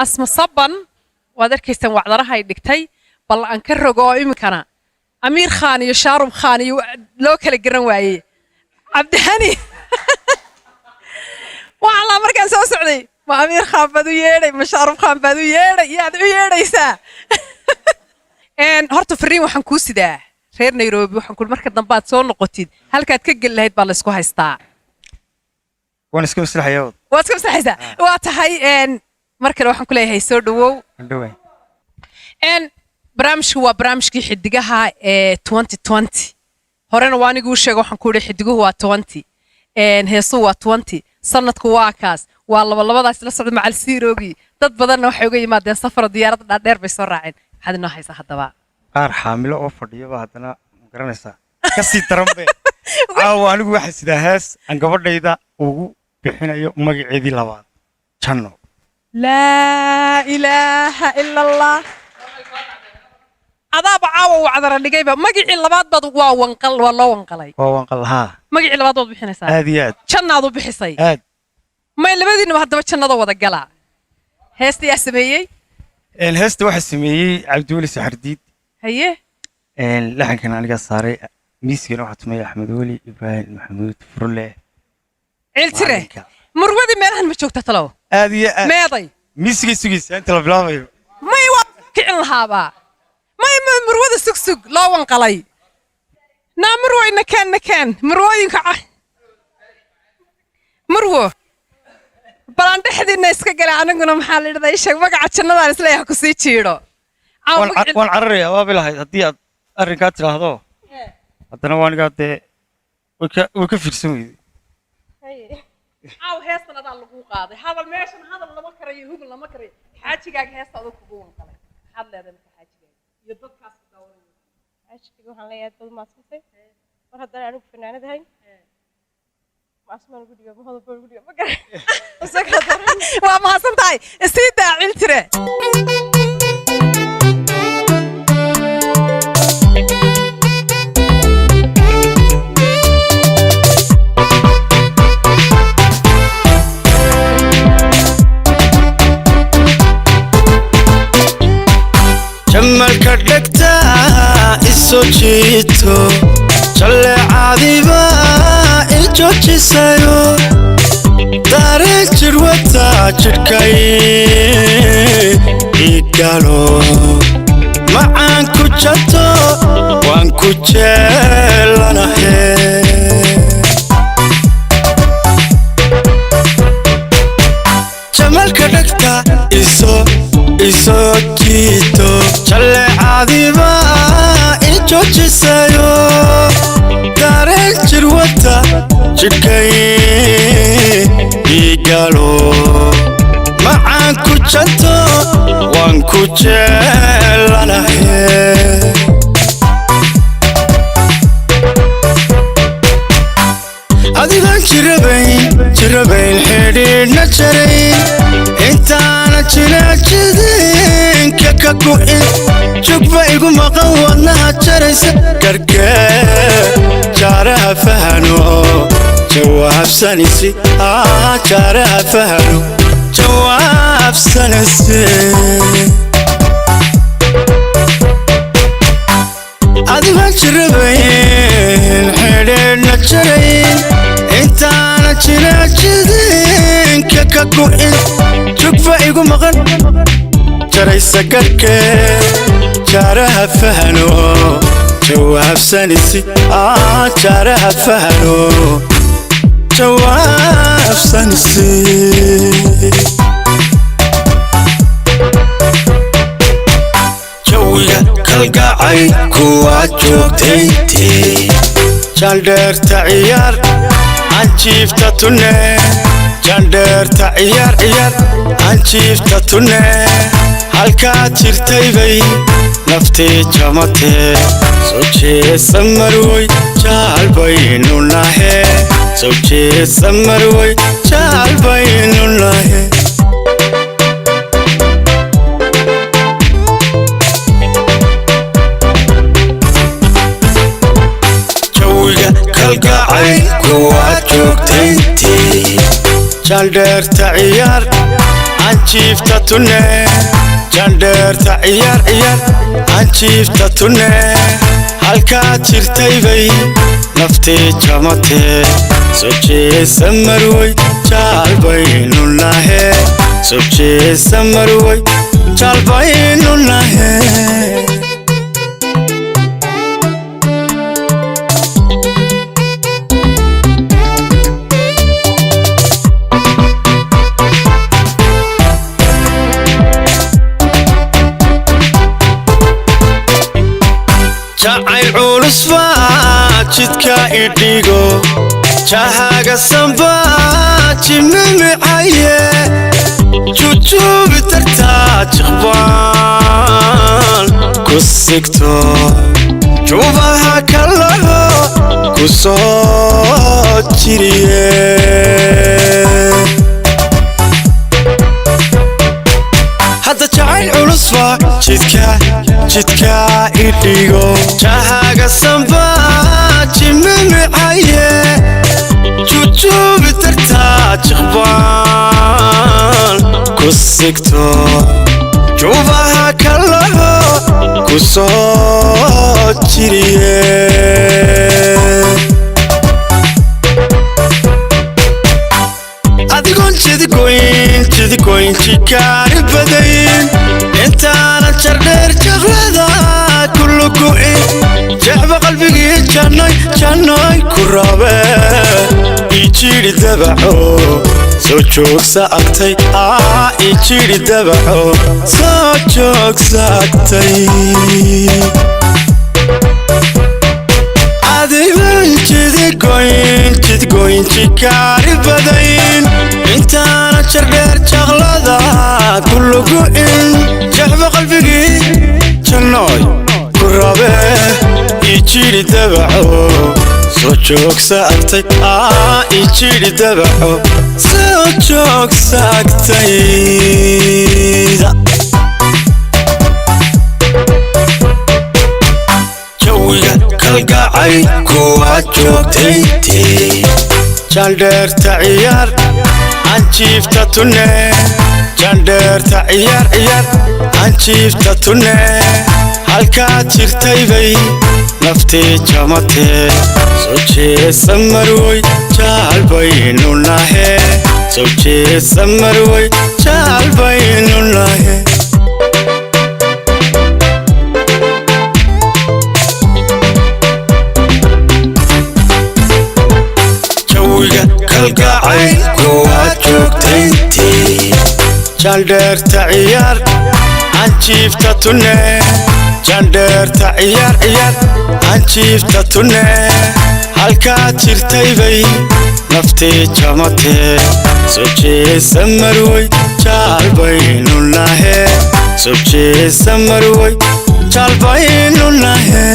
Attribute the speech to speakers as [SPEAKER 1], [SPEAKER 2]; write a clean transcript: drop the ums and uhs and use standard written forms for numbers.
[SPEAKER 1] asma saban waad arkaysan wacdaraha ay dhigtay bal aan ka rogo imikana Amir Khan iyo Shahrukh Khan iyo loo kala garan waayay Abdihani wala markaan soo socday ma Amir Khan badu yeeray ma Shahrukh Khan badu yeeray yaad u yeeraysaa horta fariin waxaan ku sidaa reer Nairobi waxaan ku marka dambe aad soo noqotid halkaad ka gal lahayd baa la isku haystaa
[SPEAKER 2] waan iska maslaxayaa
[SPEAKER 1] waad iska maslaxaysaa waa tahay markale waxaan ku leeyahay soo dhawow barnaamijku waa barnaamijkii xidigaha ee 2020 horena waa anigu sheegay waxaan ku leeyahay xidiguhu waa 20 heesu waa 20 sanadku waa kaas waa labadaas la socdo macal Siiroogi dad badan waxay uga yimaadeen safar diyaarad dhaadheer bay soo raaceen waxaad inoo haysaa haddaba
[SPEAKER 2] qaar xaamilo oo fadhiyo haddana garanaysaa ka sii daranbe anigu waxa sidaa hees aan gabadhayda ugu bixinayo magaceedii labaad janno
[SPEAKER 1] laa ilaaha illa allah adaaba caawa wacdara dhigayba magacii labaad bad waa wanqal waa loo wanqalay magacii labaad baad bixinaysaa
[SPEAKER 2] aad iyo aad
[SPEAKER 1] jannaad u bixisay
[SPEAKER 2] aad
[SPEAKER 1] ma labadiinaba haddaba jannada wada gala heesta yaa sameeyey
[SPEAKER 2] heesta waxa sameeyey Cabdiweli Saxardiid
[SPEAKER 1] haye
[SPEAKER 2] laxankan aniga saaray miiskana waxa tumay Axmed Weli Ibrahim Maxamuud Furle
[SPEAKER 1] ciltire murwadi meelahan ma joogta talow
[SPEAKER 2] aad iyo aad
[SPEAKER 1] meeday
[SPEAKER 2] miiskiga sugiisa inta la bilaabayo
[SPEAKER 1] may waa kicin lahaaba may murwada sugsug loo wanqalay na murwayna kan murwooyinka murwo balan dhexdiina iska galay anaguna maxaa la yiraahdaa sheeg magaca jannada isleeyahay ku sii jiiro
[SPEAKER 2] waan cararaya waa bilahay hadii aad arrinka tiraahdo haddana waan gaadee way ka fiirsan weeyday heestan adaa lagu qaaday hadal meeshan hadal lama karayo hubin lama karayo xaajigaaga heesta adoo kugu wanqalay maxaad leedahay xaajigaaga iyo dadkaas daawanaya xaajiga waxaan leeyahay dad maasmay mar haddana anigu fanaanadahay asmaan guddiga ma hada bool guddiga ma garan waa mahadsantahay isii daacil tire
[SPEAKER 3] jamalka dhagta isoo jiito jalle caadiba ijojisayo dareen jirwata jidhkay igalo macaan ku jato waan ku jeelanahe jamalka dhagta isoo jiito jalle caadiba ijojisayo dareen jirwata jidhkay igalo macaan ku jato waan ku jeelanahe adigaan jirabayn xidhiidhna jarayn intaana jinaajidinka ka gu'in jugba igu maqan wadnaha jaraysa gargee jaaraha fahano jawaabsanisi jaaraha fahano jawaabsanisi adigaan jirabayn xidhiidhna jarayn intaana jinaajidinka ka gu'in jugba igu maqan jaraysa gargee jaaraha fahano jawaabsanisi jaaraha fahano jawaabsanisi jawiga kalgacay kuwaad joogtayntii jandheerta ciyaar anjiifta tunne jandheerta ciyaar anjiifta tunne halkaad jirtay bay naftii jamatee soo jeesa marwoy jaal baynu nahe soo jeesa marwoy jaal baynu nahe jawiga kalgacay kuwaad joogtayntii jandheerta ciyaar anjiifta tunne jandheerta ciyaar ciyaar anjiifta tunne halkaad jirtay bay naftii jamatee soo jeesa marwey jaal baynu nahe soo jeesa marwey jaal baynu nahe jacayl culus baa jidka idhigo jahaga sambaa jimimicaye jujuubi dartaa jiqbaan ku sigto juubaha kalaho ku soo jiriye hadda jacayl culus baa jidka idhigo jahaga sambaa jimimicaye jujuubi dartaa jiqbaan ku sigto juubaha kalaho ku soo jiriye adigoon jidigoyn jikaari badayn intaanan jardheer jaqlada kulugu'in jecba qalbigii jannoy ku rabe ijiri dabaco soo joogsa agtay ijiri dabaco soo joogsa agtay adigoon jidigoyn jikaari badayn intaanan jardheer jaqlada kulugu'in jecba qalbigii jannoy ku rabe ijiri dabaco soo joogsa agtay ijiri dabaco soo joogsa agtayda jawiga kalgacay kuwaad joogtayntii jandheerta ciyaar anjiifta tunne jandheerta ciyaar ciyaar anjiifta tunne halkaad jirtay bay naftii jamatee soo jeesa marwey jaal baynu nahe soo jeesa marwey jaal baynu nahe jawiga kalgacay kuwaad joogtayntii jandheerta ciyaar anjiifta tunne jandheerta ciyaar ciyaar anjiifta tunne halkaad jirtay bay naftii jamatee soo jeesa marwey jaal baynu nahe soo jeesa marwey jaal baynu nahe